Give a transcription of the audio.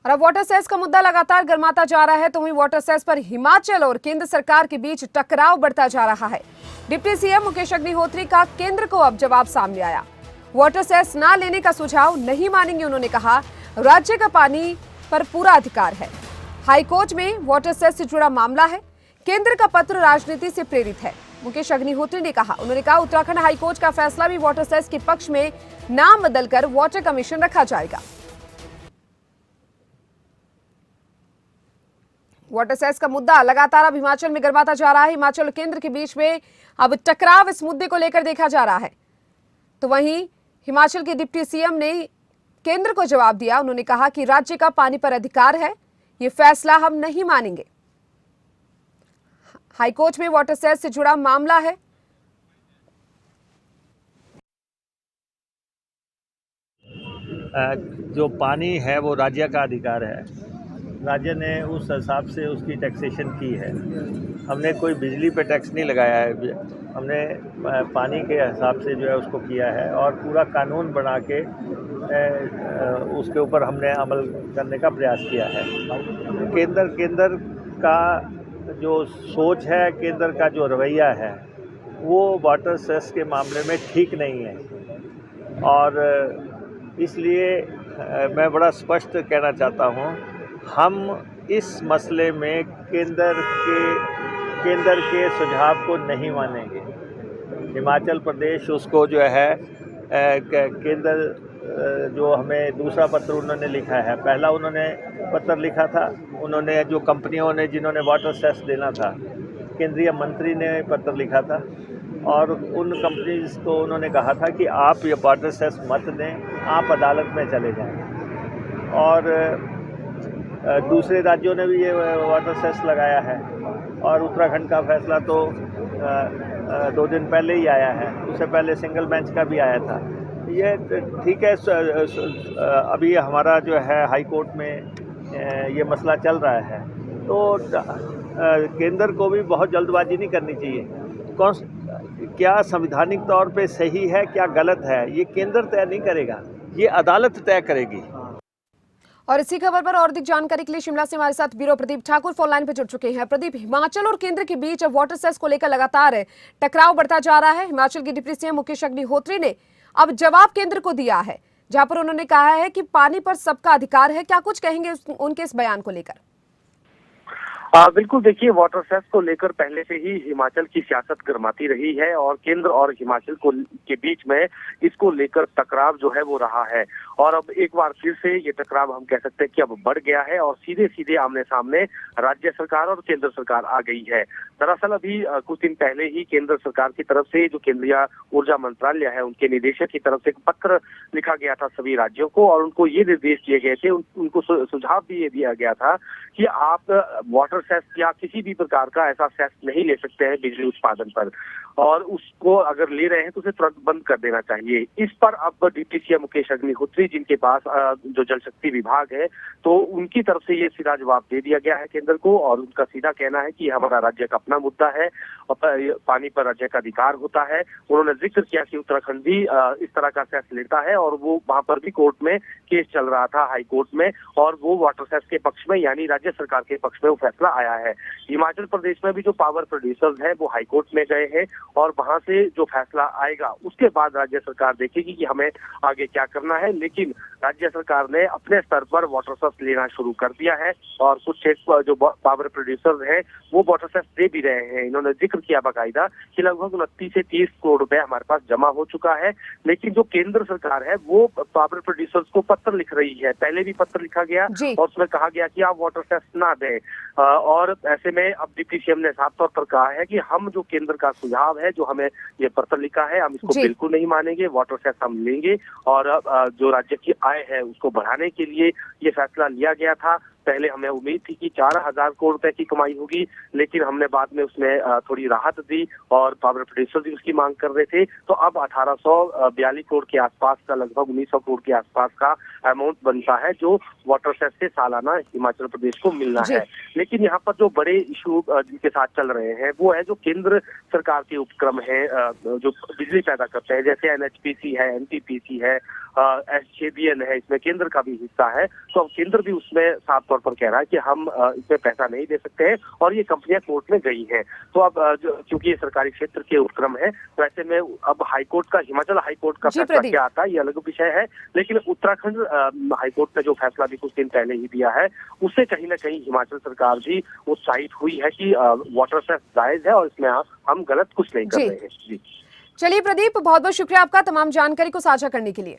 और अब water cess का मुद्दा लगातार गर्माता जा रहा है, तो वहीं वाटर सेस पर हिमाचल और केंद्र सरकार के बीच टकराव बढ़ता जा रहा है। डिप्टी सीएम मुकेश अग्निहोत्री का केंद्र को अब जवाब सामने आया। वाटर सेस ना लेने का सुझाव नहीं मानेंगे। उन्होंने कहा राज्य का पानी पर पूरा अधिकार है। हाईकोर्ट में वाटर सेस से जुड़ा मामला है। केंद्र का पत्र राजनीति से प्रेरित है, मुकेश अग्निहोत्री ने कहा। उन्होंने कहा उत्तराखंड हाईकोर्ट का फैसला भी वाटर सेस के पक्ष में नाम बदलकर वाटर कमीशन रखा जाएगा। वाटर सेस का मुद्दा लगातार अब हिमाचल में गर्माता जा रहा है। हिमाचल और केंद्र के बीच में अब टकराव इस मुद्दे को लेकर देखा जा रहा है। तो वहीं हिमाचल के डिप्टी सीएम ने केंद्र को जवाब दिया। उन्होंने कहा कि राज्य का पानी पर अधिकार है, ये फैसला हम नहीं मानेंगे। हाईकोर्ट में वाटर सेस से जुड़ा मामला है। जो पानी है वो राज्य का अधिकार है। राज्य ने उस हिसाब से उसकी टैक्सेशन की है। हमने कोई बिजली पे टैक्स नहीं लगाया है, हमने पानी के हिसाब से जो है उसको किया है और पूरा कानून बना के उसके ऊपर हमने अमल करने का प्रयास किया है। केंद्र का जो सोच है, केंद्र का जो रवैया है, वो वाटर सेस के मामले में ठीक नहीं है और इसलिए मैं बड़ा स्पष्ट कहना चाहता हूँ, हम इस मसले में केंद्र के सुझाव को नहीं मानेंगे। हिमाचल प्रदेश उसको जो है केंद्र जो हमें दूसरा पत्र उन्होंने लिखा है, पहला उन्होंने पत्र लिखा था, उन्होंने जो कंपनियों ने जिन्होंने वाटर सेस देना था, केंद्रीय मंत्री ने पत्र लिखा था और उन कंपनीज को उन्होंने कहा था कि आप ये वाटर सेस मत दें, आप अदालत में चले जाएं। और दूसरे राज्यों ने भी ये वाटर सेस लगाया है और उत्तराखंड का फैसला तो 2 दिन पहले ही आया है, उससे पहले सिंगल बेंच का भी आया था। ये ठीक है, अभी हमारा जो है हाई कोर्ट में ये मसला चल रहा है, तो केंद्र को भी बहुत जल्दबाजी नहीं करनी चाहिए। क्या संवैधानिक तौर पे सही है, क्या गलत है, ये केंद्र तय नहीं करेगा, ये अदालत तय करेगी। और इसी खबर पर और अधिक जानकारी के लिए शिमला से हमारे साथ bureau Pradeep Thakur phone line पर जुड़ चुके हैं। प्रदीप, हिमाचल और केंद्र के बीच अब वाटर सेस को लेकर लगातार टकराव बढ़ता जा रहा है। हिमाचल के डिप्टी सीएम मुकेश अग्निहोत्री ने अब जवाब केंद्र को दिया है, जहां पर उन्होंने कहा है कि पानी पर सबका अधिकार है। क्या कुछ कहेंगे उनके इस बयान को लेकर? बिल्कुल, देखिए, वाटर सेस को लेकर पहले से ही हिमाचल की सियासत गर्माती रही है और केंद्र और हिमाचल के बीच में इसको लेकर टकराव जो है वो रहा है और अब एक बार फिर से ये टकराव हम कह सकते हैं कि अब बढ़ गया है और सीधे सीधे आमने सामने राज्य सरकार और केंद्र सरकार आ गई है। दरअसल अभी कुछ दिन पहले ही केंद्र सरकार की तरफ से जो केंद्रीय ऊर्जा मंत्रालय है, उनके निदेशक की तरफ से एक पत्र लिखा गया था सभी राज्यों को और उनको ये निर्देश दिए गए थे, उनको सुझाव भी ये दिया गया था कि आप वाटर सेस या किसी भी प्रकार का ऐसा सेस नहीं ले सकते हैं बिजली उत्पादन पर और उसको अगर ले रहे हैं तो उसे तुरंत बंद कर देना चाहिए। इस पर अब डिप्टी सीएम मुकेश अग्निहोत्री, जिनके पास जो जल शक्ति विभाग है, तो उनकी तरफ से ये सीधा जवाब दे दिया गया है केंद्र को और उनका सीधा कहना है कि हमारा राज्य का अपना मुद्दा है और पानी पर राज्य का अधिकार होता है। उन्होंने जिक्र किया कि उत्तराखंड भी इस तरह का सेस लेता है और वो वहां पर भी कोर्ट में केस चल रहा था, हाई कोर्ट में, और वो वाटर सेस के पक्ष में यानी राज्य सरकार के पक्ष में वो फैसला आया है। हिमाचल प्रदेश में भी जो पावर प्रोड्यूसर्स हैं वो हाई कोर्ट में गए हैं और वहां से जो फैसला आएगा उसके बाद राज्य सरकार देखेगी कि हमें आगे क्या करना है। लेकिन राज्य सरकार ने अपने स्तर पर वाटर सेस लेना शुरू कर दिया है और कुछ जो पावर प्रोड्यूसर्स हैं वो वाटर सेस दे भी रहे हैं। इन्होंने जिक्र किया बाकायदा कि लगभग 29 से 30 करोड़ रुपए हमारे पास जमा हो चुका है। लेकिन जो केंद्र सरकार है वो पावर प्रोड्यूसर्स को पत्र लिख रही है, पहले भी पत्र लिखा गया और उसमें कहा गया कि आप वाटर सेस ना दें और ऐसे में अब डिप्टी सीएम ने साफ तौर पर कहा है कि हम जो केंद्र का सुझाव है, जो हमें ये पत्र लिखा है, हम इसको बिल्कुल नहीं मानेंगे। वाटर सेस हम लेंगे और जो राज्य की आय है उसको बढ़ाने के लिए ये फैसला लिया गया था। पहले हमें उम्मीद थी कि 4,000 करोड़ रुपए की कमाई होगी, लेकिन हमने बाद में उसमें थोड़ी राहत दी और पावर प्रोड्यूसर भी उसकी मांग कर रहे थे। तो अब 1842 करोड़ के आसपास का, लगभग 1900 करोड़ के आसपास का अमाउंट बनता है जो वाटर सेस से सालाना हिमाचल प्रदेश को मिलना है। लेकिन यहाँ पर जो बड़े इशू जिनके साथ चल रहे हैं वो है जो केंद्र सरकार के उपक्रम है जो बिजली पैदा करते हैं, जैसे एनएचपीसी है, एनटीपीसी है, एसजेवीएन है, इसमें केंद्र का भी हिस्सा है। तो अब केंद्र भी उसमें साफ तौर पर कह रहा है कि हम इसमें पैसा नहीं दे सकते हैं और ये कंपनियां कोर्ट में गई हैं। तो अब क्योंकि ये सरकारी क्षेत्र के उपक्रम है, तो ऐसे में अब हाईकोर्ट का, हिमाचल हाईकोर्ट का फैसला क्या आता है ये अलग विषय है। लेकिन उत्तराखंड हाईकोर्ट ने जो फैसला भी कुछ दिन पहले ही दिया है, उससे कहीं ना कहीं हिमाचल सरकार भी उत्साहित हुई है कि वाटर सेस जायज है और इसमें हम गलत कुछ नहीं कर रहे हैं। जी चलिए प्रदीप, बहुत बहुत शुक्रिया आपका तमाम जानकारी को साझा करने के लिए।